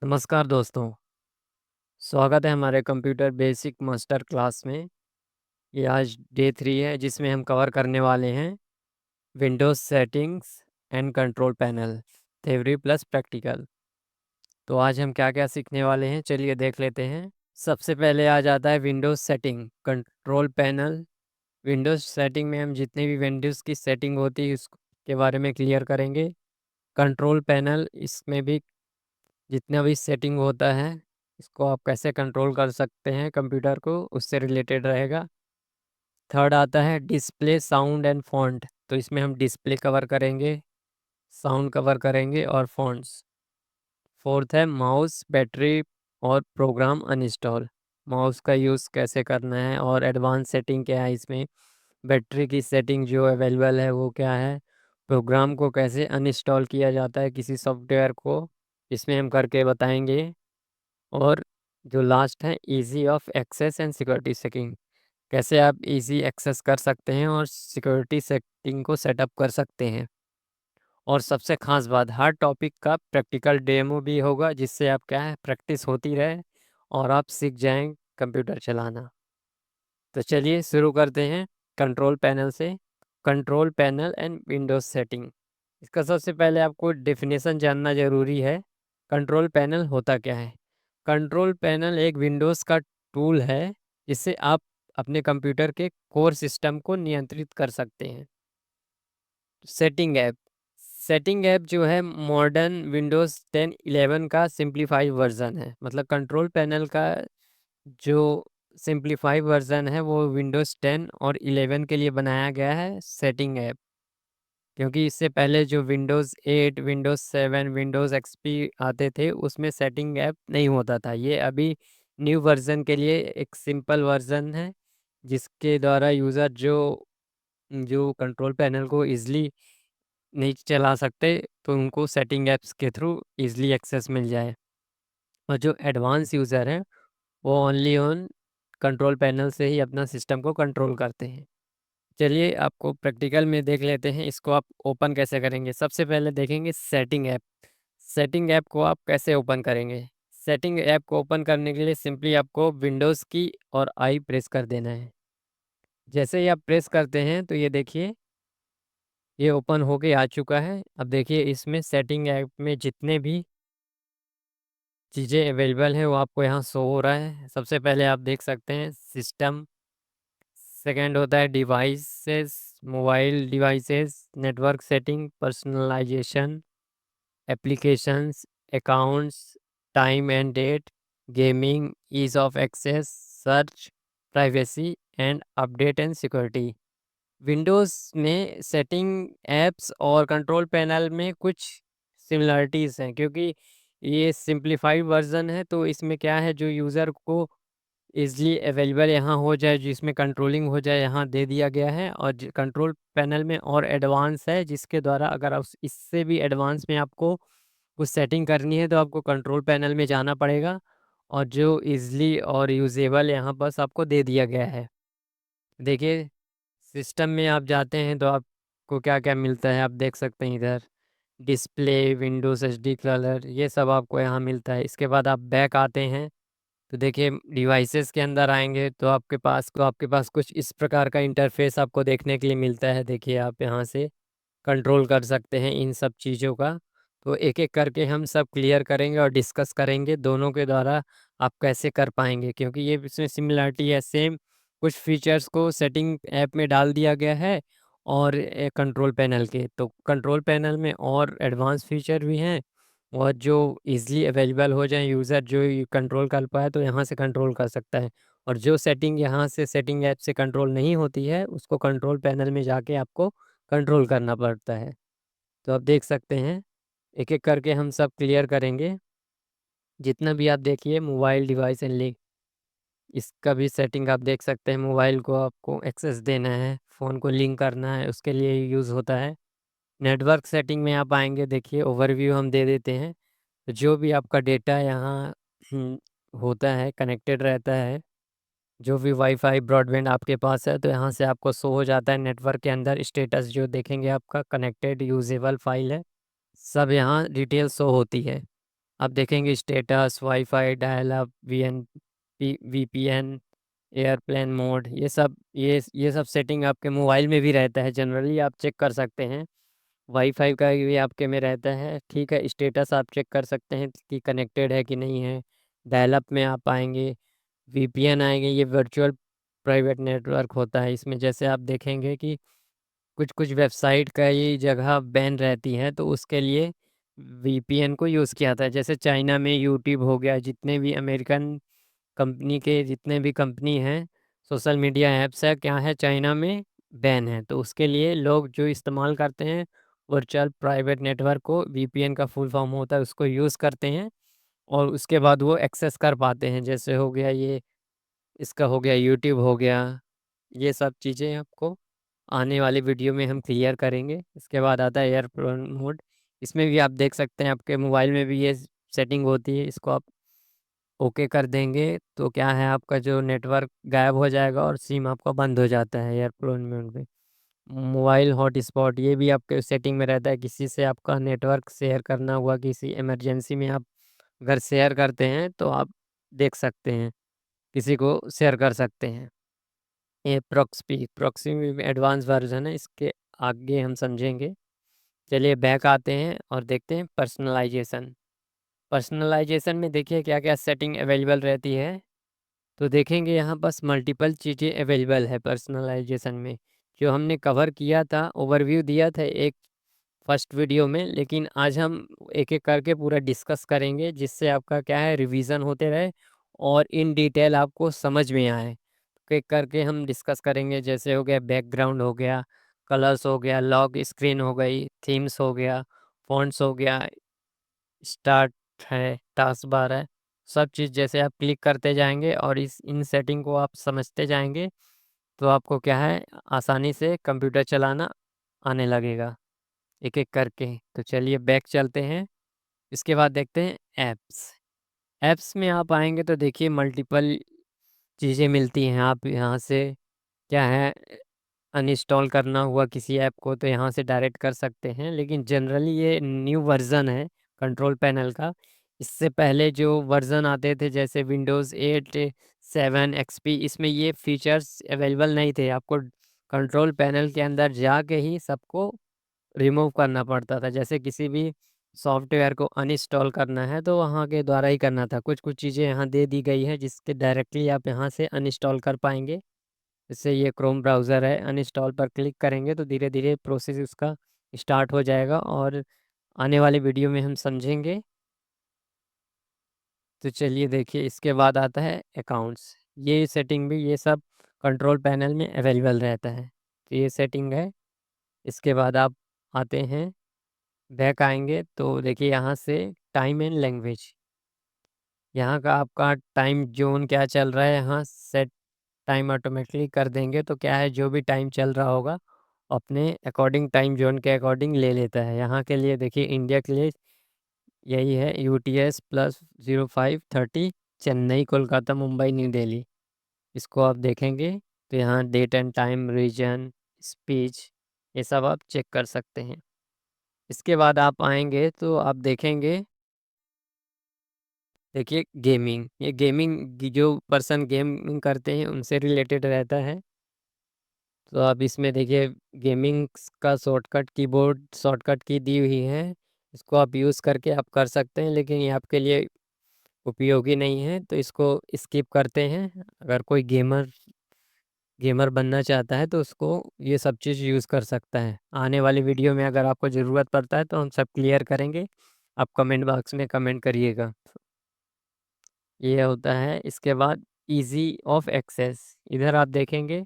नमस्कार दोस्तों, स्वागत है हमारे कंप्यूटर बेसिक मास्टर क्लास में। ये आज डे 3 है जिसमें हम कवर करने वाले हैं Windows settings and control panel theory plus practical. तो आज हम क्या-क्या सीखने वाले हैं, चलिए देख लेते हैं। सबसे पहले आ जाता है Windows setting, control panel. Windows setting में हम जितने भी विंडोज़ की सेटिंग होती है उसके बारे में क्लियर करेंगे। कंट्रोल पैनल, इसमें भी जितना भी सेटिंग होता है इसको आप कैसे कंट्रोल कर सकते हैं कंप्यूटर को, उससे रिलेटेड रहेगा। थर्ड आता है डिस्प्ले साउंड एंड फ़ॉन्ट, तो इसमें हम डिस्प्ले कवर करेंगे, साउंड कवर करेंगे और फ़ॉन्ट्स। फोर्थ है माउस, बैटरी और प्रोग्राम अनइंस्टॉल। माउस का यूज़ कैसे करना है और एडवांस सेटिंग क्या है इसमें, बैटरी की सेटिंग जो अवेलेबल है वो क्या है, प्रोग्राम को कैसे अनइंस्टॉल किया जाता है किसी सॉफ्टवेयर को, इसमें हम करके बताएंगे। और जो लास्ट है easy of access and security setting, कैसे आप इजी एक्सेस कर सकते हैं और सिक्योरिटी सेटिंग को सेटअप कर सकते हैं। और सबसे ख़ास बात, हर टॉपिक का प्रैक्टिकल डेमो भी होगा जिससे आप क्या है प्रैक्टिस होती रहे और आप सीख जाएं कंप्यूटर चलाना। तो चलिए शुरू करते हैं कंट्रोल पैनल से। Control panel and Windows setting, इसका सबसे पहले आपको डेफिनेशन जानना ज़रूरी है। कंट्रोल पैनल होता क्या है? कंट्रोल पैनल एक विंडोज़ का टूल है जिससे आप अपने कंप्यूटर के कोर सिस्टम को नियंत्रित कर सकते हैं। सेटिंग ऐप, सेटिंग ऐप जो है मॉडर्न विंडोज़ 10 11 का सिंप्लीफाइड वर्ज़न है। मतलब कंट्रोल पैनल का जो सिंप्लीफाइड वर्ज़न है वो विंडोज़ 10 और 11 के लिए बनाया गया है सेटिंग ऐप। क्योंकि इससे पहले जो विंडोज़ 8, विंडोज़ 7, विंडोज़ एक्सपी आते थे उसमें सेटिंग ऐप नहीं होता था। ये अभी न्यू वर्ज़न के लिए एक सिंपल वर्ज़न है जिसके द्वारा यूज़र जो जो कंट्रोल पैनल को ईज़िली नहीं चला सकते तो उनको सेटिंग ऐप्स के थ्रू ईज़िली एक्सेस मिल जाए। और जो एडवांस यूज़र हैं वो ओनली ऑन कंट्रोल पैनल से ही अपना सिस्टम को कंट्रोल करते हैं। चलिए आपको प्रैक्टिकल में देख लेते हैं, इसको आप ओपन कैसे करेंगे। सबसे पहले देखेंगे सेटिंग ऐप। सेटिंग ऐप को आप कैसे ओपन करेंगे? सेटिंग ऐप को ओपन करने के लिए सिंपली आपको विंडोज़ की और आई प्रेस कर देना है। जैसे ही आप प्रेस करते हैं तो ये देखिए ये ओपन होके आ चुका है। अब देखिए इसमें सेटिंग ऐप में जितने भी चीज़ें अवेलेबल हैं वो आपको यहाँ शो हो रहा है। सबसे पहले आप देख सकते हैं सिस्टम, सेकंड होता है devices, mobile devices, network setting, personalisation, applications, accounts, time and date, gaming, ease of access, search, privacy and update and security. Windows में सेटिंग ऐप्स और कंट्रोल पैनल में कुछ सिमिलरिटीज़ हैं क्योंकि ये सिंप्लीफाइड वर्ज़न है तो इसमें क्या है जो यूज़र को ईज़िली अवेलेबल यहाँ हो जाए, जिसमें कंट्रोलिंग हो जाए यहाँ दे दिया गया है। और कंट्रोल पैनल में और एडवांस है जिसके द्वारा अगर आप इससे भी एडवांस में आपको कुछ सेटिंग करनी है तो आपको कंट्रोल पैनल में जाना पड़ेगा और जो ईज़िली और यूज़ेबल यहाँ बस आपको दे दिया गया है। देखिए सिस्टम में आप जाते हैं तो आपको क्या-क्या मिलता है आप देख सकते हैं इधर। डिस्प्ले, विंडोज़ एचडी कलर, ये सब आपको यहाँ मिलता है। इसके बाद आप बैक आते हैं तो देखिए डिवाइसेस के अंदर आएँगे तो आपके पास कुछ इस प्रकार का इंटरफ़ेस आपको देखने के लिए मिलता है। देखिए आप यहाँ से कंट्रोल कर सकते हैं इन सब चीज़ों का। तो एक-एक करके हम सब क्लियर करेंगे और डिस्कस करेंगे दोनों के द्वारा आप कैसे कर पाएँगे, क्योंकि ये इसमें सिमिलरिटी है सेम। कुछ फीचर्स को सेटिंग ऐप में डाल दिया गया है और कंट्रोल पैनल के। तो कंट्रोल पैनल में और एडवांस फीचर भी हैं और जो ईज़िली अवेलेबल हो जाएँ, यूज़र जो कंट्रोल कर पाए तो यहाँ से कंट्रोल कर सकता है। और जो सेटिंग यहाँ से सेटिंग ऐप से कंट्रोल नहीं होती है उसको कंट्रोल पैनल में जाके आपको कंट्रोल करना पड़ता है। तो आप देख सकते हैं, एक-एक करके हम सब क्लियर करेंगे। जितना भी आप देखिए मोबाइल डिवाइस एंड लिंक, इसका भी सेटिंग आप देख सकते हैं। मोबाइल को आपको एक्सेस देना है, फ़ोन को लिंक करना है, उसके लिए यूज़ होता है। नेटवर्क सेटिंग में आप आएँगे, देखिए ओवरव्यू हम दे देते हैं। तो जो भी आपका डेटा यहाँ होता है, कनेक्टेड रहता है, जो भी वाईफ़ाई, ब्रॉडबैंड आपके पास है तो यहाँ से आपको शो हो जाता है नेटवर्क के अंदर स्टेटस जो देखेंगे आपका कनेक्टेड यूज़ेबल फ़ाइल है। सब यहाँ डिटेल शो होती है। आप देखेंगे status, wifi, dial up, VPN, airplane mode, ये सब सेटिंग आपके मोबाइल में भी रहता है। जनरली आप चेक कर सकते हैं। वाईफाई का भी आपके में रहता है, ठीक है। स्टेटस आप चेक कर सकते हैं कि कनेक्टेड है कि नहीं है। डायल अप में आप आएंगे, वीपीएन आएंगे, ये वर्चुअल प्राइवेट नेटवर्क होता है। इसमें जैसे आप देखेंगे कि कुछ कुछ वेबसाइट का ये जगह बैन रहती है, तो उसके लिए वीपीएन को यूज़ किया था। जैसे चाइना में यूट्यूब हो गया, जितने भी अमेरिकन कंपनी के जितने भी कंपनी हैं, सोशल मीडिया ऐप्स है, क्या है, चाइना में बैन है। तो उसके लिए लोग जो इस्तेमाल करते हैं वर्चुअल प्राइवेट नेटवर्क को, वीपीएन का फुल फॉर्म होता है, उसको यूज़ करते हैं और उसके बाद वो एक्सेस कर पाते हैं। जैसे हो गया ये, इसका हो गया यूट्यूब हो गया। ये सब चीज़ें आपको आने वाली वीडियो में हम क्लियर करेंगे। इसके बाद आता है एयरप्लेन मोड। इसमें भी आप देख सकते हैं आपके मोबाइल में भी ये सेटिंग होती है। इसको आप ओके कर देंगे तो क्या है, आपका जो नेटवर्क गायब हो जाएगा और सिम आपका बंद हो जाता है एयरप्लेन मोड में। मोबाइल हॉटस्पॉट, ये भी आपके सेटिंग में रहता है। किसी से आपका नेटवर्क शेयर करना हुआ, किसी इमरजेंसी में आप अगर शेयर करते हैं तो आप देख सकते हैं, किसी को शेयर कर सकते हैं। ये प्रॉक्सी में एडवांस वर्जन है, इसके आगे हम समझेंगे। चलिए बैक आते हैं और देखते हैं पर्सनलाइजेशन। पर्सनलाइजेशन में देखिए क्या क्या सेटिंग अवेलेबल रहती है। तो देखेंगे यहाँ बस मल्टीपल चीज़ें अवेलेबल है पर्सनलाइजेशन में। जो हमने कवर किया था, ओवरव्यू दिया था एक फर्स्ट वीडियो में, लेकिन आज हम एक एक करके पूरा डिस्कस करेंगे, जिससे आपका क्या है, रिवीजन होते रहे और इन डिटेल आपको समझ में आए। एक करके हम डिस्कस करेंगे। जैसे हो गया बैकग्राउंड हो गया, कलर्स हो गया, लॉक स्क्रीन हो गई, थीम्स हो गया, फॉन्ट्स हो गया, स्टार्ट है, टास्क बार है। सब चीज़ जैसे आप क्लिक करते जाएंगे और इस इन सेटिंग को आप समझते जाएंगे, तो आपको क्या है, आसानी से कंप्यूटर चलाना आने लगेगा एक एक करके। तो चलिए बैक चलते हैं। इसके बाद देखते हैं ऐप्स। ऐप्स में आप आएंगे तो देखिए मल्टीपल चीज़ें मिलती हैं। आप यहाँ से क्या है, अनइंस्टॉल करना हुआ किसी ऐप को तो यहाँ से डायरेक्ट कर सकते हैं, लेकिन जनरली ये न्यू वर्ज़न है कंट्रोल पैनल का। इससे पहले जो वर्ज़न आते थे जैसे विंडोज़ 8, 7 एक्सपी, इसमें ये फीचर्स अवेलेबल नहीं थे। आपको कंट्रोल पैनल के अंदर जाके ही सबको रिमूव करना पड़ता था। जैसे किसी भी सॉफ्टवेयर को अनइंस्टॉल करना है तो वहाँ के द्वारा ही करना था। कुछ कुछ चीज़ें यहाँ दे दी गई हैं जिसके डायरेक्टली आप यहाँ से अनइंस्टॉल कर पाएंगे। जैसे ये क्रोम ब्राउज़र है, अनइंस्टॉल पर क्लिक करेंगे तो धीरे धीरे प्रोसेस उसका स्टार्ट हो जाएगा और आने वाले वीडियो में हम समझेंगे। तो चलिए देखिए, इसके बाद आता है अकाउंट्स। ये सेटिंग भी ये सब कंट्रोल पैनल में अवेलेबल रहता है। तो ये सेटिंग है। इसके बाद आप आते हैं, बैक आएंगे तो देखिए यहाँ से टाइम एंड लैंग्वेज, यहाँ का आपका टाइम जोन क्या चल रहा है, यहाँ सेट टाइम ऑटोमेटिकली कर देंगे तो क्या है, जो भी टाइम चल रहा होगा अपने अकॉर्डिंग टाइम जोन के अकॉर्डिंग ले लेता है। यहाँ के लिए देखिए इंडिया के लिए यही है, UTC plus 0530, Chennai, Kolkata, Mumbai, new Delhi. इसको आप देखेंगे तो यहाँ date and time, region, speech, ये सब आप चेक कर सकते हैं। इसके बाद आप आएंगे तो आप देखेंगे, देखिए गेमिंग, ये गेमिंग जो पर्सन गेमिंग करते हैं उनसे रिलेटेड रहता है। तो आप इसमें देखिए गेमिंग का शॉर्टकट, कीबोर्ड शॉर्टकट की दी हुई है। इसको आप यूज़ करके आप कर सकते हैं, लेकिन ये आपके लिए उपयोगी नहीं है तो इसको स्किप करते हैं। अगर कोई गेमर गेमर बनना चाहता है तो उसको ये सब चीज़ यूज़ कर सकता है। आने वाली वीडियो में अगर आपको ज़रूरत पड़ता है तो हम सब क्लियर करेंगे। आप कमेंट बॉक्स में कमेंट करिएगा। ये होता है। इसके बाद इजी ऑफ एक्सेस, इधर आप देखेंगे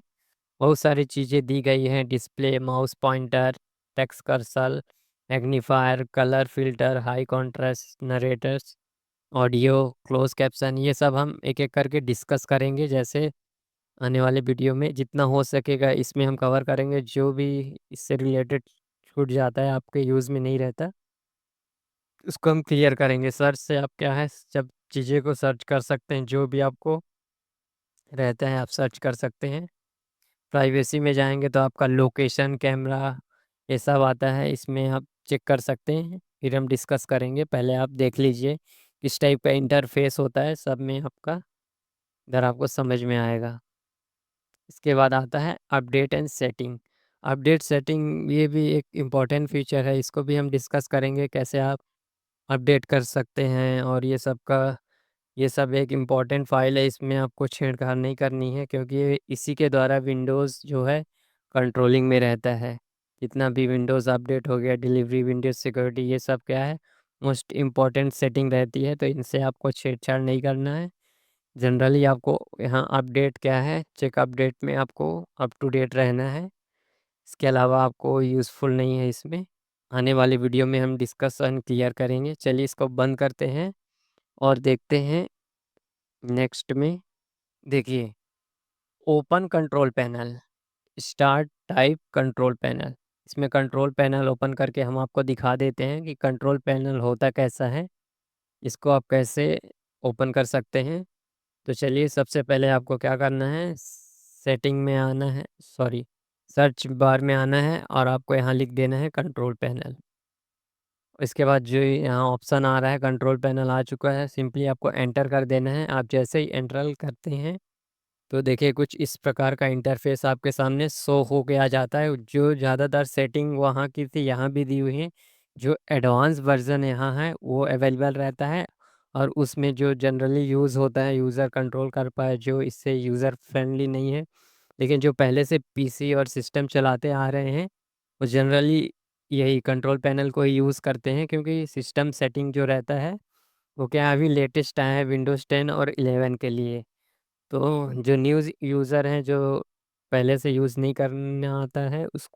बहुत सारी चीज़ें दी गई हैं। Display, mouse pointer, text cursor, magnifier, colour filter, high contrast, narrator's, audio, close caption, ये सब हम एक एक करके डिस्कस करेंगे। जैसे आने वाले वीडियो में जितना हो सकेगा इसमें हम कवर करेंगे। जो भी इससे रिलेटेड छूट जाता है, आपके यूज़ में नहीं रहता, उसको हम क्लियर करेंगे। सर्च से आप क्या है, जब चीज़ें को सर्च कर सकते हैं, जो भी आपको रहता है आप सर्च कर सकते हैं। प्राइवेसी में जाएंगे तो आपका लोकेशन, कैमरा, ये सब आता है, इसमें आप चेक कर सकते हैं। फिर हम डिस्कस करेंगे, पहले आप देख लीजिए किस टाइप का इंटरफेस होता है, सब में आपका इधर आपको समझ में आएगा। इसके बाद आता है update and setting. Update setting ये भी एक इम्पॉर्टेंट फीचर है, इसको भी हम डिस्कस करेंगे कैसे आप अपडेट कर सकते हैं। और ये सब एक इम्पॉर्टेंट फ़ाइल है, इसमें आपको छेड़छाड़ नहीं करनी है, क्योंकि इसी के द्वारा विंडोज़ जो है कंट्रोलिंग में रहता है। जितना भी विंडोज़ अपडेट हो गया, डिलीवरी, विंडोज़ सिक्योरिटी, ये सब क्या है, मोस्ट इम्पॉर्टेंट सेटिंग रहती है, तो इनसे आपको छेड़छाड़ नहीं करना है। जनरली आपको यहाँ अपडेट क्या है, चेक अपडेट में आपको अप टू डेट रहना है। इसके अलावा आपको यूज़फुल नहीं है इसमें। आने वाली वीडियो में हम डिस्कशन क्लियर करेंगे। चलिए इसको बंद करते हैं और देखते हैं नेक्स्ट में। देखिए, open control panel, start type control panel. इसमें कंट्रोल पैनल ओपन करके हम आपको दिखा देते हैं कि कंट्रोल पैनल होता कैसा है, इसको आप कैसे ओपन कर सकते हैं। तो चलिए सबसे पहले आपको क्या करना है, सेटिंग में आना है, सॉरी, सर्च बार में आना है और आपको यहाँ लिख देना है कंट्रोल पैनल। इसके बाद जो यहाँ ऑप्शन आ रहा है कंट्रोल पैनल आ चुका है, सिंपली आपको एंटर कर देना है। आप जैसे ही एंटर करते हैं तो देखिए कुछ इस प्रकार का इंटरफेस आपके सामने शो हो के आ जाता है। जो ज़्यादातर सेटिंग वहाँ की थी यहाँ भी दी हुई है, जो एडवांस वर्जन यहाँ है वो अवेलेबल रहता है, और उसमें जो जनरली यूज़ होता है यूज़र कंट्रोल कर पाए, जो इससे यूज़र फ्रेंडली नहीं है। लेकिन जो पहले से पीसी और सिस्टम चलाते आ रहे हैं वो जनरली यही कंट्रोल पैनल को ही यूज़ करते हैं, क्योंकि सिस्टम सेटिंग जो रहता है वो क्या अभी लेटेस्ट आया है विंडोज़ 10 और 11 के लिए। तो जो न्यूज़ यूज़र हैं, जो पहले से यूज़ नहीं करना आता है, उस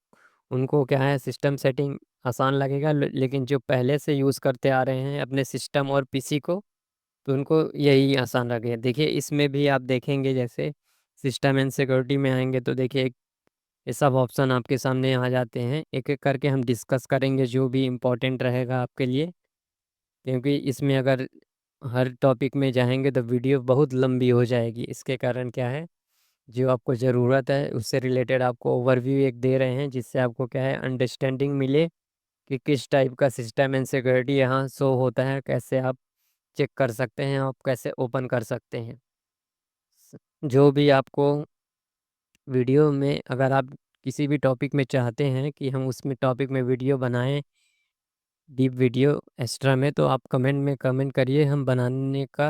उनको क्या है सिस्टम सेटिंग आसान लगेगा, लेकिन जो पहले से यूज़ करते आ रहे हैं अपने सिस्टम और पीसी को, तो उनको यही आसान लगेगा। देखिए इसमें भी आप देखेंगे, जैसे सिस्टम एंड सिक्योरिटी में आएंगे तो देखिए ये सब ऑप्शन आपके सामने आ जाते हैं। एक एक करके हम डिस्कस करेंगे जो भी इम्पोर्टेंट रहेगा आपके लिए, क्योंकि इसमें अगर हर टॉपिक में जाएंगे तो वीडियो बहुत लंबी हो जाएगी। इसके कारण क्या है, जो आपको ज़रूरत है उससे रिलेटेड आपको ओवरव्यू एक दे रहे हैं, जिससे आपको क्या है अंडरस्टैंडिंग मिले कि किस टाइप का सिस्टम एंड सिक्योरिटी यहाँ शो होता है, कैसे आप चेक कर सकते हैं, आप कैसे ओपन कर सकते हैं। जो भी आपको वीडियो में, अगर आप किसी भी टॉपिक में चाहते हैं कि हम उसमें टॉपिक में वीडियो बनाएं, डीप वीडियो एक्स्ट्रा में, तो आप कमेंट में कमेंट करिए, हम बनाने का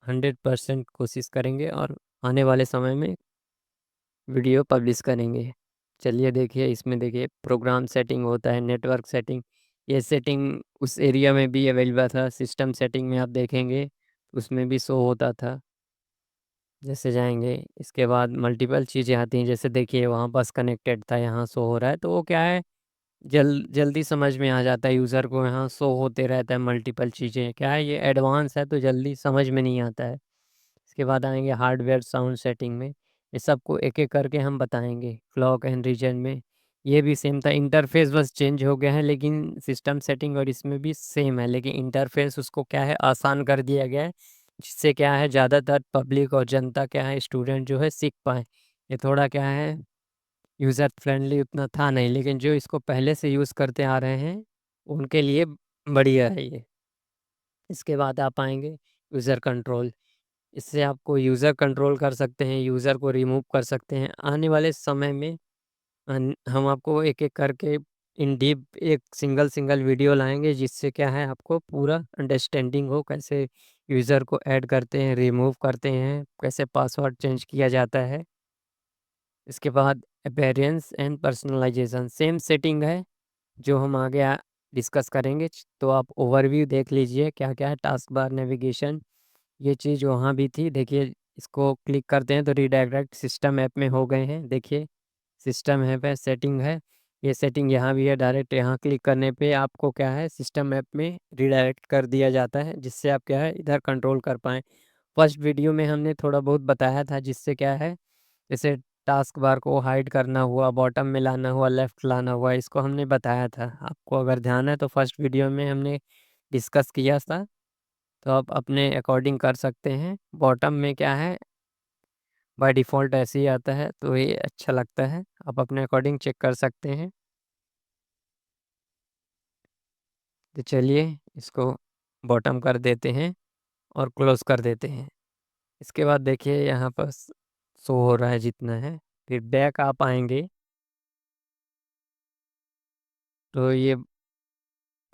100% कोशिश करेंगे और आने वाले समय में वीडियो पब्लिश करेंगे। चलिए देखिए इसमें देखिए प्रोग्राम सेटिंग होता है, नेटवर्क सेटिंग, ये सेटिंग उस एरिया में भी अवेलेबल था। सिस्टम सेटिंग में आप देखेंगे उसमें भी शो होता था। जैसे जाएंगे इसके बाद मल्टीपल चीज़ें आती हैं, जैसे देखिए वहाँ बस कनेक्टेड था, यहाँ शो हो रहा है, तो वो क्या है जल्दी समझ में आ जाता है यूज़र को। यहाँ शो होते रहता है मल्टीपल चीज़ें, क्या है ये एडवांस है तो जल्दी समझ में नहीं आता है। इसके बाद आएंगे हार्डवेयर साउंड सेटिंग में, ये सबको एक एक करके हम बताएंगे। क्लॉक एंड रीजन में ये भी सेम था, इंटरफेस बस चेंज हो गया है, लेकिन सिस्टम सेटिंग और इसमें भी सेम है, लेकिन इंटरफेस उसको क्या है आसान कर दिया गया है, जिससे क्या है ज़्यादातर पब्लिक और जनता क्या है स्टूडेंट जो है सीख पाए। ये थोड़ा क्या है यूज़र फ्रेंडली उतना था नहीं, लेकिन जो इसको पहले से यूज़ करते आ रहे हैं उनके लिए बढ़िया है ये। इसके बाद आप आएंगे यूज़र कंट्रोल, इससे आपको यूज़र कंट्रोल कर सकते हैं, यूज़र को रिमूव कर सकते हैं। आने वाले समय में हम आपको एक एक करके इन डीप एक सिंगल सिंगल वीडियो लाएंगे, जिससे क्या है आपको पूरा अंडरस्टैंडिंग हो, कैसे यूज़र को ऐड करते हैं, रिमूव करते हैं, कैसे पासवर्ड चेंज किया जाता है। इसके बाद appearance and personalisation same setting है जो हम आगे डिस्कस करेंगे। तो आप ओवरव्यू देख लीजिए क्या क्या है, टास्क बार, नेविगेशन, ये चीज़ वहाँ भी थी। देखिए इसको क्लिक करते हैं तो रिडायरेक्ट सिस्टम ऐप में हो गए हैं। देखिए सिस्टम ऐप है, सेटिंग है, ये सेटिंग यहाँ भी है। डायरेक्ट यहाँ क्लिक करने पे आपको क्या है सिस्टम ऐप में रिडायरेक्ट कर दिया जाता है, जिससे आप क्या है इधर कंट्रोल कर पाएँ। फर्स्ट वीडियो में हमने थोड़ा बहुत बताया था, जिससे क्या है जैसे टास्क बार को हाइड करना हुआ, बॉटम में लाना हुआ, लेफ़्ट लाना हुआ, इसको हमने बताया था। आपको अगर ध्यान है तो फर्स्ट वीडियो में हमने डिस्कस किया था, तो आप अपने अकॉर्डिंग कर सकते हैं। बॉटम में क्या है बाय डिफ़ॉल्ट ऐसे ही आता है, तो ये अच्छा लगता है, आप अपने अकॉर्डिंग चेक कर सकते हैं। तो चलिए इसको बॉटम कर देते हैं और क्लोज कर देते हैं। इसके बाद देखिए यहाँ पर शो हो रहा है जितना है। फिर बैक आप आएंगे तो ये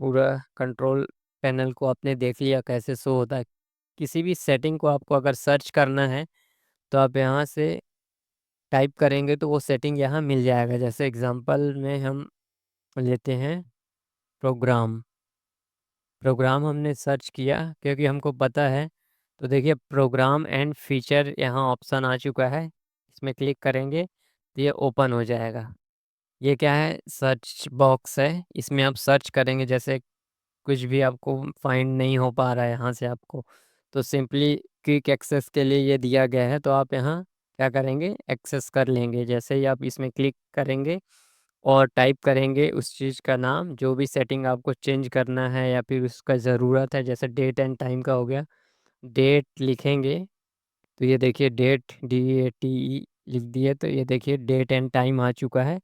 पूरा कंट्रोल पैनल को आपने देख लिया कैसे शो होता है। किसी भी सेटिंग को आपको अगर सर्च करना है तो आप यहाँ से टाइप करेंगे तो वो सेटिंग यहाँ मिल जाएगा। जैसे एग्जांपल में हम लेते हैं प्रोग्राम। प्रोग्राम हमने सर्च किया क्योंकि हमको पता है। तो देखिए प्रोग्राम एंड फीचर यहाँ ऑप्शन आ चुका है। इसमें क्लिक करेंगे तो ये ओपन हो जाएगा। ये क्या है, सर्च बॉक्स है। इसमें आप सर्च करेंगे, जैसे कुछ भी आपको फाइंड नहीं हो पा रहा है यहाँ से आपको, तो सिंपली क्विक एक्सेस के लिए ये दिया गया है। तो आप यहाँ क्या करेंगे, एक्सेस कर लेंगे। जैसे ही आप इसमें क्लिक करेंगे और टाइप करेंगे उस चीज़ का नाम, जो भी सेटिंग आपको चेंज करना है या फिर उसका ज़रूरत है, जैसे डेट एंड टाइम का हो गया, डेट लिखेंगे तो ये देखिए डेट DATE लिख दिए तो ये देखिए डेट एंड टाइम आ चुका है।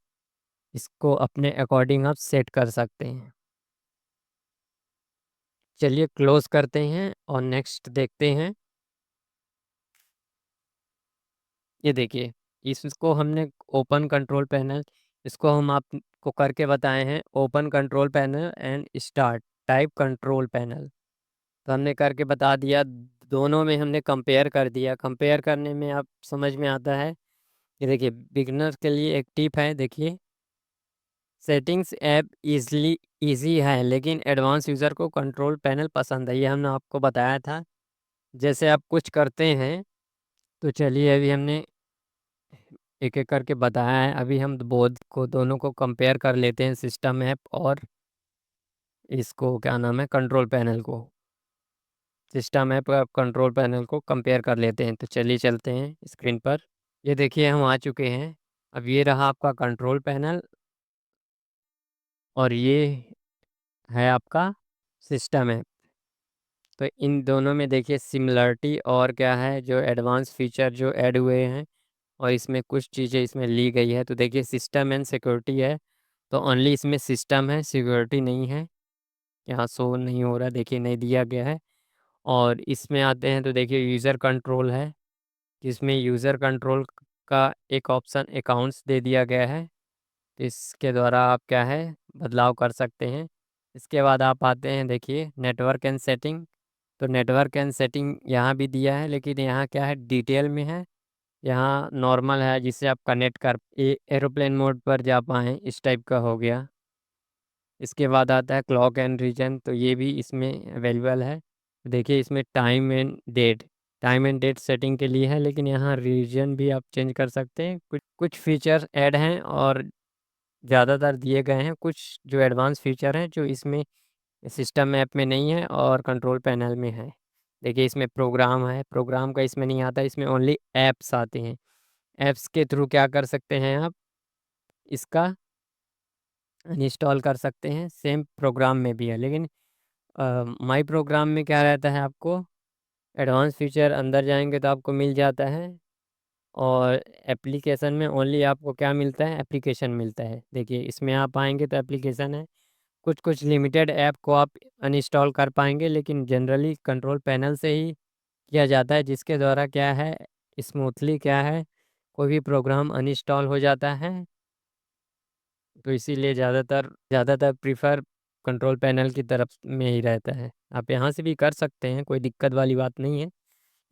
इसको अपने अकॉर्डिंग आप सेट कर सकते हैं। चलिए क्लोज करते हैं और नेक्स्ट देखते हैं। ये देखिए इसको हमने ओपन कंट्रोल पैनल, इसको हम आपको करके बताए हैं open control panel and start type control panel. तो हमने करके बता दिया, दोनों में हमने कंपेयर कर दिया। कंपेयर करने में आप समझ में आता है। ये देखिए बिगनर के लिए एक टिप है, देखिए सेटिंग्स ऐप इजी है लेकिन एडवांस यूज़र को कंट्रोल पैनल पसंद है, ये हमने आपको बताया था। जैसे आप कुछ करते हैं तो चलिए अभी हमने एक एक करके बताया है। अभी हम बोथ को दोनों को कंपेयर कर लेते हैं, सिस्टम ऐप और इसको क्या नाम है कंट्रोल पैनल को। सिस्टम ऐप और कंट्रोल पैनल को कंपेयर कर लेते हैं। तो चलिए चलते हैं स्क्रीन पर। ये देखिए हम आ चुके हैं। अब ये रहा आपका कंट्रोल पैनल और ये है आपका सिस्टम ऐप। तो इन दोनों में देखिए सिमिलरिटी और क्या है, जो एडवांस फीचर जो ऐड हुए हैं और इसमें कुछ चीज़ें इसमें ली गई है। तो देखिए सिस्टम एंड सिक्योरिटी है, तो ओनली इसमें सिस्टम है, सिक्योरिटी नहीं है। यहाँ शो नहीं हो रहा, देखिए नहीं दिया गया है। और इसमें आते हैं तो देखिए यूज़र कंट्रोल है, जिसमें यूज़र कंट्रोल का एक ऑप्शन अकाउंट्स दे दिया गया है। तो इसके द्वारा आप क्या है बदलाव कर सकते हैं। इसके बाद आप आते हैं देखिए नेटवर्क एंड सेटिंग। तो नेटवर्क एंड सेटिंग यहाँ भी दिया है लेकिन यहाँ क्या है डिटेल में है। यहाँ नॉर्मल है जिससे आप कनेक्ट कर एरोप्लेन मोड पर जा पाएँ, इस टाइप का हो गया। इसके बाद आता है क्लॉक एंड रीजन, तो ये भी इसमें अवेलेबल है। देखिए इसमें टाइम एंड डेट सेटिंग के लिए है, लेकिन यहाँ रीजन भी आप चेंज कर सकते हैं। कुछ कुछ फीचर ऐड हैं और ज़्यादातर दिए गए हैं। कुछ जो एडवांस फीचर हैं जो इसमें सिस्टम ऐप में नहीं है और कंट्रोल पैनल में है। देखिए इसमें प्रोग्राम है, प्रोग्राम का इसमें नहीं आता, इसमें ओनली ऐप्स आते हैं। ऐप्स के थ्रू क्या कर सकते हैं आप, इसका इंस्टॉल कर सकते हैं। सेम प्रोग्राम में भी है, लेकिन माई प्रोग्राम में क्या रहता है, आपको एडवांस फीचर अंदर जाएंगे तो आपको मिल जाता है। और एप्लीकेशन में ओनली आपको क्या मिलता है, एप्लीकेशन मिलता है। देखिए इसमें आप आएंगे तो एप्लीकेशन है। कुछ कुछ लिमिटेड ऐप को आप अनइंस्टॉल कर पाएंगे, लेकिन जनरली कंट्रोल पैनल से ही किया जाता है, जिसके द्वारा क्या है स्मूथली क्या है कोई भी प्रोग्राम अनइंस्टॉल हो जाता है। तो इसीलिए ज़्यादातर प्रीफर कंट्रोल पैनल की तरफ में ही रहता है। आप यहाँ से भी कर सकते हैं, कोई दिक्कत वाली बात नहीं है,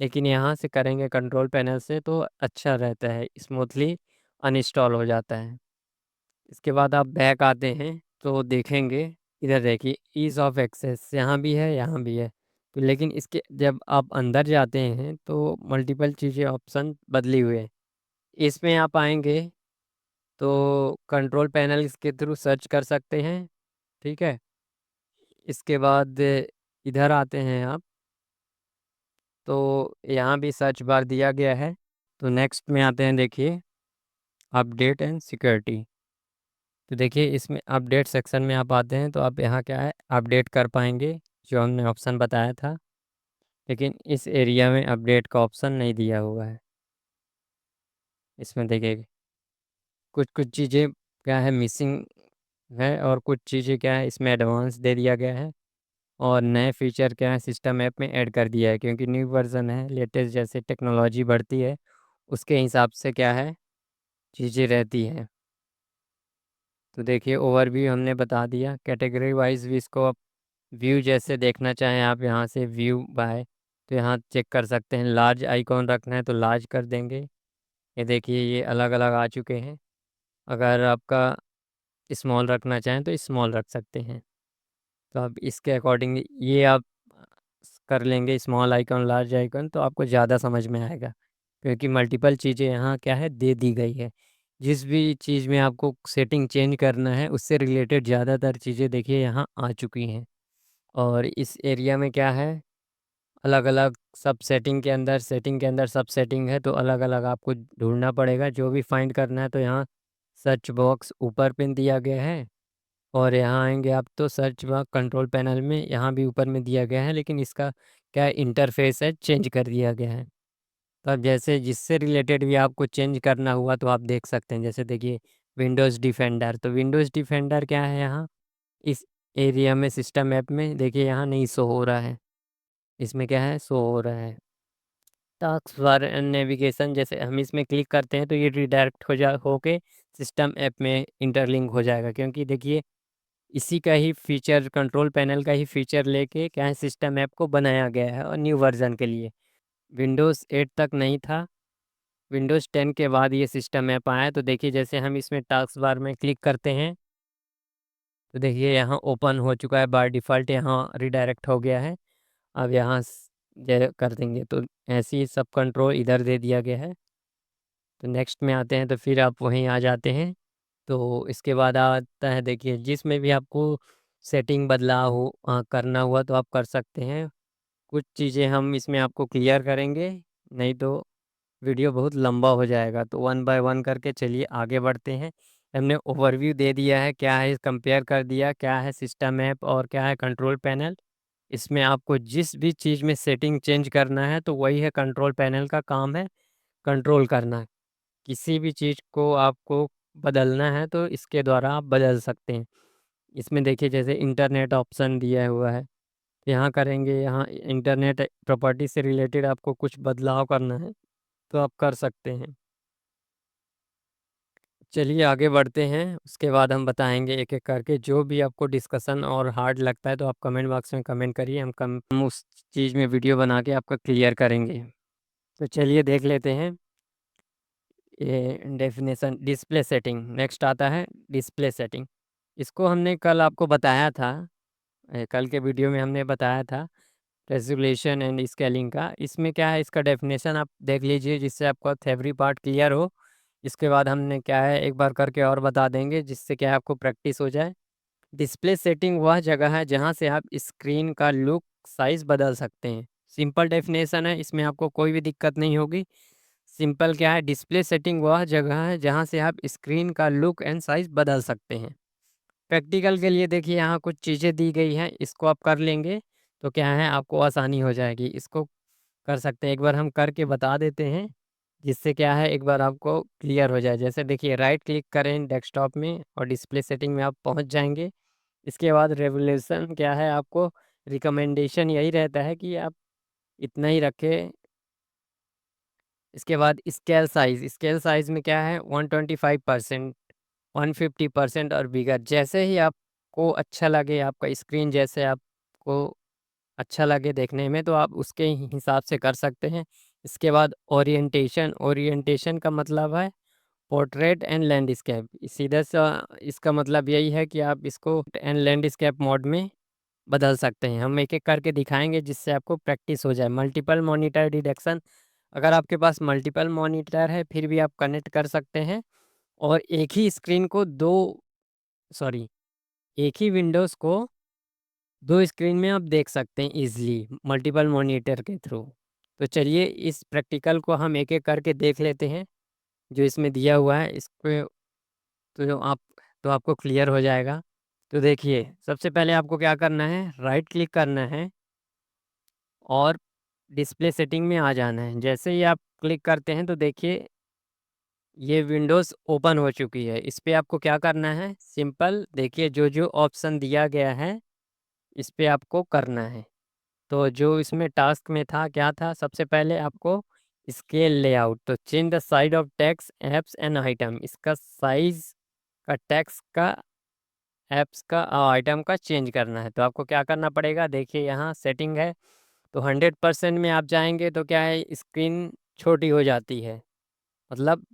लेकिन यहाँ से करेंगे कंट्रोल पैनल से तो अच्छा रहता है, स्मूथली अनइंस्टॉल हो जाता है। इसके बाद आप बैक आते हैं तो देखेंगे, इधर देखिए ईज़ ऑफ एक्सेस यहाँ भी है यहाँ भी है। तो लेकिन इसके जब आप अंदर जाते हैं तो मल्टीपल चीज़ें ऑप्शन बदली हुए हैं। इसमें आप आएंगे तो कंट्रोल पैनल इसके थ्रू सर्च कर सकते हैं, ठीक है। इसके बाद इधर आते हैं आप तो यहाँ भी सर्च बार दिया गया है। तो नेक्स्ट में आते हैं देखिए अपडेट एंड सिक्योरिटी। तो देखिए इसमें अपडेट सेक्शन में आप आते हैं तो आप यहाँ क्या है अपडेट कर पाएंगे, जो हमने ऑप्शन बताया था। लेकिन इस एरिया में अपडेट का ऑप्शन नहीं दिया हुआ है। इसमें देखिए कुछ कुछ चीज़ें क्या है मिसिंग है और कुछ चीज़ें क्या है इसमें एडवांस दे दिया गया है। और नए फीचर क्या है सिस्टम ऐप में ऐड कर दिया है, क्योंकि न्यू वर्ज़न है, लेटेस्ट जैसे टेक्नोलॉजी बढ़ती है उसके हिसाब से क्या है चीज़ें रहती हैं। तो देखिए ओवरव्यू हमने बता दिया। कैटेगरी वाइज भी इसको आप व्यू जैसे देखना चाहें आप यहाँ से व्यू बाय, तो यहाँ चेक कर सकते हैं। लार्ज आइकॉन रखना है तो लार्ज कर देंगे। ये देखिए ये अलग अलग आ चुके हैं। अगर आपका स्मॉल रखना चाहें तो स्मॉल रख सकते हैं। तो आप इसके अकॉर्डिंग ये आप कर लेंगे स्मॉल आइकॉन लार्ज आइकॉन, तो आपको ज़्यादा समझ में आएगा, क्योंकि मल्टीपल चीज़ें यहाँ क्या है दे दी गई है। जिस भी चीज़ में आपको सेटिंग चेंज करना है उससे रिलेटेड ज़्यादातर चीज़ें देखिए यहाँ आ चुकी हैं। और इस एरिया में क्या है अलग अलग सब सेटिंग के अंदर सब सेटिंग है, तो अलग अलग आपको ढूंढना पड़ेगा जो भी फाइंड करना है। तो यहाँ सर्च बॉक्स ऊपर पिन दिया गया है, और यहाँ आएंगे आप तो सर्च बॉक्स कंट्रोल पैनल में यहाँ भी ऊपर में दिया गया है, लेकिन इसका क्या इंटरफेस है चेंज कर दिया गया है। तो अब जैसे जिससे रिलेटेड भी आपको चेंज करना हुआ तो आप देख सकते हैं। जैसे देखिए विंडोज़ डिफेंडर, तो विंडोज़ डिफेंडर क्या है यहाँ इस एरिया में सिस्टम ऐप में देखिए यहाँ नहीं शो हो रहा है, इसमें क्या है शो हो रहा है टास्क बार नेविगेशन। जैसे हम इसमें क्लिक करते हैं तो ये रिडायरेक्ट होके सिस्टम ऐप में इंटरलिंक हो जाएगा, क्योंकि देखिए इसी का ही फीचर कंट्रोल पैनल का ही फीचर लेके क्या है सिस्टम ऐप को बनाया गया है, और न्यू वर्ज़न के लिए। विंडोज़ 8 तक नहीं था, विंडोज़ 10 के बाद ये सिस्टम ऐप आया। तो देखिए जैसे हम इसमें टास्क बार में क्लिक करते हैं तो देखिए यहाँ ओपन हो चुका है बाय डिफ़ॉल्ट, यहाँ रिडायरेक्ट हो गया है। अब यहाँ कर देंगे तो ऐसे ही सब कंट्रोल इधर दे दिया गया है। तो नेक्स्ट में आते हैं तो फिर आप वहीं आ जाते हैं। तो इसके बाद आता है देखिए जिसमें भी आपको सेटिंग बदलाव करना हुआ तो आप कर सकते हैं। कुछ चीज़ें हम इसमें आपको क्लियर करेंगे, नहीं तो वीडियो बहुत लंबा हो जाएगा। तो वन बाय वन करके चलिए आगे बढ़ते हैं। हमने ओवरव्यू दे दिया है, क्या है कंपेयर कर दिया, क्या है सिस्टम ऐप और क्या है कंट्रोल पैनल। इसमें आपको जिस भी चीज़ में सेटिंग चेंज करना है तो वही है कंट्रोल पैनल का काम है कंट्रोल करना। किसी भी चीज़ को आपको बदलना है तो इसके द्वारा आप बदल सकते हैं। इसमें देखिए जैसे इंटरनेट ऑप्शन दिया हुआ है, यहाँ करेंगे, यहाँ इंटरनेट प्रॉपर्टी से रिलेटेड आपको कुछ बदलाव करना है तो आप कर सकते हैं। चलिए आगे बढ़ते हैं, उसके बाद हम बताएंगे एक एक करके। जो भी आपको डिस्कशन और हार्ड लगता है तो आप कमेंट बॉक्स में कमेंट करिए, हम उस चीज़ में वीडियो बना के आपका क्लियर करेंगे। तो चलिए देख लेते हैं। ये डेफिनेशन डिस्प्ले सेटिंग नेक्स्ट आता है। डिस्प्ले सेटिंग इसको हमने कल आपको बताया था, कल के वीडियो में हमने बताया था रेजोल्यूशन एंड स्केलिंग का। इसमें क्या है इसका डेफिनेशन आप देख लीजिए जिससे आपका थ्योरी पार्ट क्लियर हो। इसके बाद हमने क्या है एक बार करके और बता देंगे जिससे क्या है आपको प्रैक्टिस हो जाए। डिस्प्ले सेटिंग वह जगह है जहां से आप स्क्रीन का लुक साइज़ बदल सकते हैं। सिंपल डेफिनेशन है, इसमें आपको कोई भी दिक्कत नहीं होगी। सिंपल क्या है डिस्प्ले सेटिंग वह जगह है जहां से आप स्क्रीन का लुक एंड साइज़ बदल सकते हैं। प्रैक्टिकल के लिए देखिए यहाँ कुछ चीज़ें दी गई हैं, इसको आप कर लेंगे तो क्या है आपको आसानी हो जाएगी। इसको कर सकते हैं, एक बार हम करके बता देते हैं जिससे क्या है एक बार आपको क्लियर हो जाए। जैसे देखिए राइट क्लिक करें डेस्कटॉप में और डिस्प्ले सेटिंग में आप पहुंच जाएंगे। इसके बाद रेवोल्यूशन क्या है आपको रिकमेंडेशन यही रहता है कि आप इतना ही रखें। इसके बाद स्केल साइज़ में क्या है 125%, 150% और बिगर। जैसे ही आपको अच्छा लगे, आपका स्क्रीन जैसे आपको अच्छा लगे देखने में तो आप उसके हिसाब से कर सकते हैं। इसके बाद ओरिएंटेशन का मतलब है पोर्ट्रेट एंड लैंडस्केप। सीधा सा इसका मतलब यही है कि आप इसको एंड लैंडस्केप मोड में बदल सकते हैं। हम एक एक करके दिखाएंगे जिससे आपको प्रैक्टिस हो जाए। मल्टीपल मॉनिटर डिडक्शन, अगर आपके पास मल्टीपल मॉनिटर है फिर भी आप कनेक्ट कर सकते हैं और एक ही स्क्रीन को दो सॉरी एक ही विंडोज़ को दो स्क्रीन में आप देख सकते हैं इजीली मल्टीपल मॉनिटर के थ्रू। तो चलिए इस प्रैक्टिकल को हम एक एक करके देख लेते हैं जो इसमें दिया हुआ है। इसको तो जो आप तो आपको क्लियर हो जाएगा। तो देखिए सबसे पहले आपको क्या करना है राइट क्लिक करना है और डिस्प्ले सेटिंग में आ जाना है। जैसे ही आप क्लिक करते हैं तो देखिए ये विंडोज़ ओपन हो चुकी है। इस पे आपको क्या करना है सिंपल देखिए जो जो ऑप्शन दिया गया है इस पे आपको करना है। तो जो इसमें टास्क में था क्या था, सबसे पहले आपको स्केल लेआउट, तो change the size of text apps and item, इसका साइज का टेक्स्ट का एप्स का आइटम का चेंज करना है। तो आपको क्या करना पड़ेगा, देखिए यहाँ सेटिंग है, तो 100% में आप जाएंगे तो क्या है, स्क्रीन छोटी हो जाती है, मतलब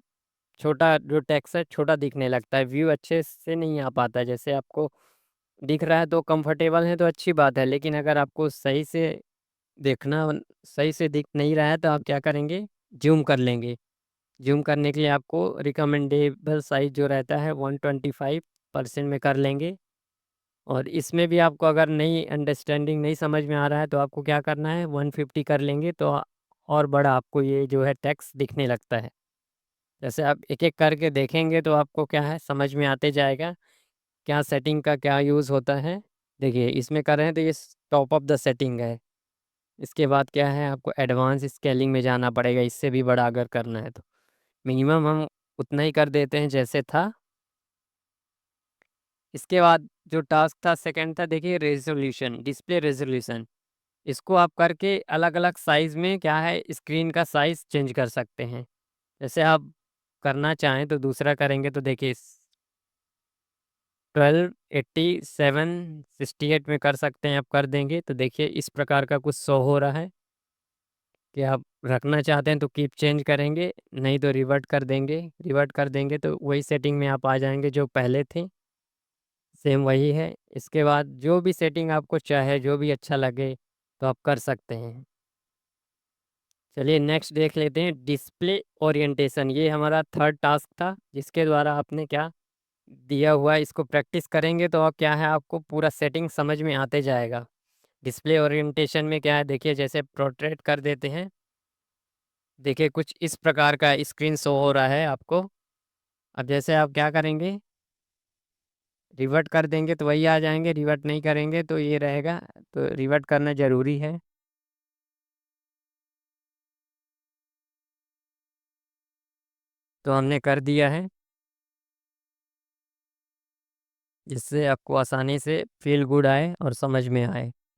छोटा जो टेक्स्ट है छोटा दिखने लगता है, व्यू अच्छे से नहीं आ पाता है। जैसे आपको दिख रहा है तो कंफर्टेबल है तो अच्छी बात है, लेकिन अगर आपको सही से देखना सही से दिख नहीं रहा है तो आप क्या करेंगे, जूम कर लेंगे। जूम करने के लिए आपको रिकमेंडेबल साइज जो रहता है 125% में कर लेंगे। और इसमें भी आपको अगर नहीं अंडरस्टैंडिंग नहीं समझ में आ रहा है तो आपको क्या करना है, 150 कर लेंगे तो और बड़ा आपको ये जो है टेक्स्ट दिखने लगता है। जैसे आप एक एक करके देखेंगे तो आपको क्या है समझ में आते जाएगा क्या सेटिंग का क्या यूज़ होता है। देखिए इसमें कर रहे हैं तो ये टॉप ऑफ द सेटिंग है। इसके बाद क्या है, आपको एडवांस स्केलिंग में जाना पड़ेगा, इससे भी बड़ा अगर करना है तो। मिनिमम हम उतना ही कर देते हैं जैसे था। इसके बाद जो टास्क था सेकंड था, देखिए रेजोल्यूशन, डिस्प्ले रेजोल्यूशन। इसको आप करके अलग अलग साइज़ में क्या है स्क्रीन का साइज़ चेंज कर सकते हैं। जैसे आप करना चाहें तो दूसरा करेंगे तो देखिए 1280 768 में कर सकते हैं, आप कर देंगे तो देखिए इस प्रकार का कुछ शो हो रहा है। कि आप रखना चाहते हैं तो कीप चेंज करेंगे, नहीं तो रिवर्ट कर देंगे। रिवर्ट कर देंगे तो वही सेटिंग में आप आ जाएंगे जो पहले थे, सेम वही है। इसके बाद जो भी सेटिंग आपको चाहे जो भी अच्छा लगे तो आप कर सकते हैं। चलिए नेक्स्ट देख लेते हैं, डिस्प्ले ओरिएंटेशन। ये हमारा थर्ड टास्क था जिसके द्वारा आपने क्या दिया हुआ है, इसको प्रैक्टिस करेंगे तो आप क्या है आपको पूरा सेटिंग समझ में आते जाएगा। डिस्प्ले ओरिएंटेशन में क्या है, देखिए जैसे प्रोट्रेट कर देते हैं, देखिए कुछ इस प्रकार का स्क्रीन शो हो रहा है आपको। अब जैसे आप क्या करेंगे, रिवर्ट कर देंगे तो वही आ जाएंगे, रिवर्ट नहीं करेंगे तो ये रहेगा। तो रिवर्ट करना ज़रूरी है। तो हमने कर दिया है, जिससे आपको आसानी से फील गुड आए और समझ में आए।